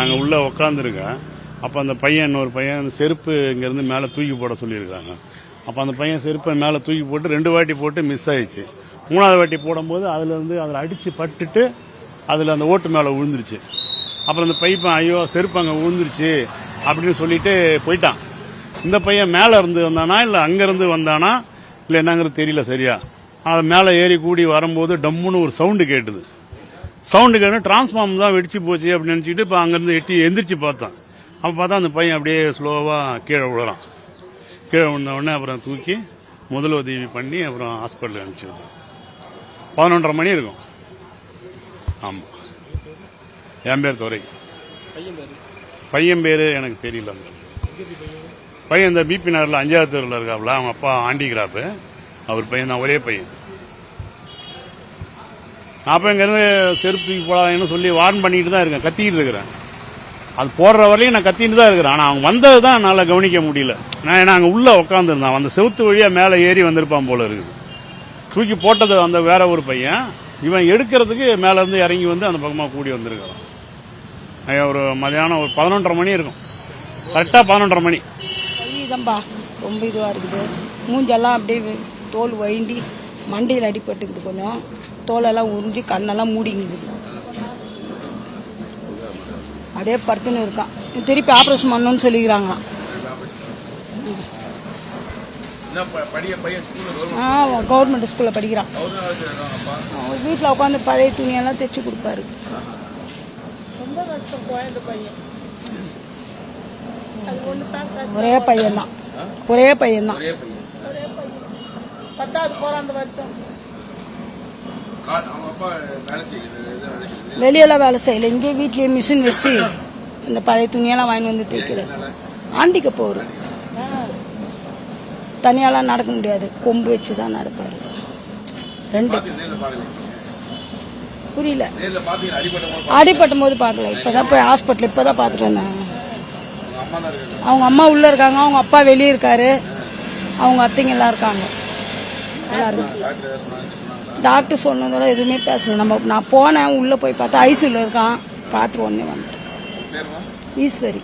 நாங்கள் உள்ளே உக்காந்துருக்கேன். அப்போ அந்த பையன் இன்னொரு பையன் அந்த செருப்பு இங்கேருந்து மேலே தூக்கி போட சொல்லியிருக்காங்க. அப்போ அந்த பையன் செருப்பை மேலே தூக்கி போட்டு 2 வாட்டி போட்டு மிஸ் ஆயிடுச்சு. 3வது வாட்டி போடும்போது அதில் அடித்து பட்டுட்டு அதில் அந்த ஓட்டு மேலே விழுந்துருச்சு. அப்புறம் அந்த பைப்பன் ஐயோ செருப்பு அங்கே விழுந்துருச்சு அப்படின்னு சொல்லிட்டு போயிட்டான். இந்த பையன் மேலே இருந்து வந்தானா இல்லை அங்கேருந்து வந்தானா இல்லை என்னங்கிறது தெரியல சரியா. அது மேலே ஏறி கூடி வரும்போது டம்முன்னு ஒரு சவுண்டு கேட்டுது. சவுண்டு கேட்டு டிரான்ஸ்ஃபார்மர் தான் வெடிச்சு போச்சு அப்படின்னு நினச்சிட்டு இப்போ அங்கேருந்து எந்திரிச்சு பார்த்தேன். அப்போ பார்த்தா அந்த பையன் அப்படியே ஸ்லோவாக கீழே விழுறான். கீழே விழுந்த உடனே அப்புறம் தூக்கி முதலுதவி பண்ணி அப்புறம் ஹாஸ்பிட்டலுக்கு அனுப்பிச்சி விட்டோம். 11:30 மணி இருக்கும். ஆமாம். என் பேர் துரை. பையன் பேர் எனக்கு தெரியல. பையன் இந்த பிபி நகரில் 5வது தெருவில் இருக்காப்புல. அவங்க அப்பா ஆண்டிகிராப்பு. அவர் பையன் தான், ஒரே பையன். நான் அப்போ இங்கேருந்து செருப்பு தூக்கி போடாதீங்கன்னு சொல்லி வார்ன் பண்ணிட்டு தான் இருக்கேன், கத்திக்கிட்டு இருக்கிறேன். அது போடுற வரையும் நான் கத்திட்டு தான் இருக்கிறேன். ஆனால் அவங்க வந்தது தான் என்னால் கவனிக்க முடியல. நான் ஏன்னா அங்கே உள்ளே உட்காந்துருந்தான். அந்த செவுத்து வழியாக மேலே ஏறி வந்திருப்பான் போல இருக்குது. தூக்கி போட்டது அந்த வேற ஒரு பையன். இவன் எடுக்கிறதுக்கு மேலேருந்து இறங்கி வந்து அந்த பக்கமாக கூடி வந்திருக்கிறான். ஒரு மதியானம் ஒரு 11:30 மணி இருக்கும். கரெக்டாக 11:30 மணி. இதுதான்பா ரொம்ப இதுவாக இருக்குது. மூஞ்செல்லாம் அப்படியே தோல் வழிந்தி மண்டையில் அடிபட்டுக்குது. கொஞ்சம் தோலெல்லாம் உறிஞ்சி கண்ணெல்லாம் மூடிங்குது. அப்படியே படுத்துன்னு இருக்கான். திருப்பி ஆப்ரேஷன் பண்ணணும்னு சொல்லிக்கிறாங்களாம். கவர்மெண்ட் ஸ்கூலில் படிக்கிறான். வீட்டில் உட்காந்து பழைய துணியெல்லாம் தைச்சு கொடுப்பாரு. ரொம்ப கஷ்டம். குழந்தை பையன் ஒரே பையன்தான். 10வது போறான் வருஷம். வெளியெல்லாம் வேலை செய்யல. இங்கே வீட்லயே மிஷின் வச்சு இந்த பழைய துணியெல்லாம் வாங்கி வந்து தைக்கிறேன். ஆண்டிக்கு போரு தனியாலாம் நடக்க முடியாது. கொம்பு வச்சுதான் நடப்பாரு. 2 புரியல. அடிபட்டும் போது பார்க்கல. இப்பதான் போய் ஹாஸ்பிட்டல் இப்பதான் பார்த்துட்டு வந்தேன். அவங்க அம்மா உள்ள இருக்காங்க, அவங்க அப்பா வெளியே இருக்காரு, அவங்க அத்தைங்க எல்லாம் இருக்காங்க. எல்லாரும் டாக்டர் சொன்னதெல்லாம் எதுவுமே பேசல. நான் போனேன், உள்ள போய் பார்த்தா ஐசியூல இருக்கான். பார்த்துட்டு உடனே வந்துட்டேன். ஈஸ்வரி.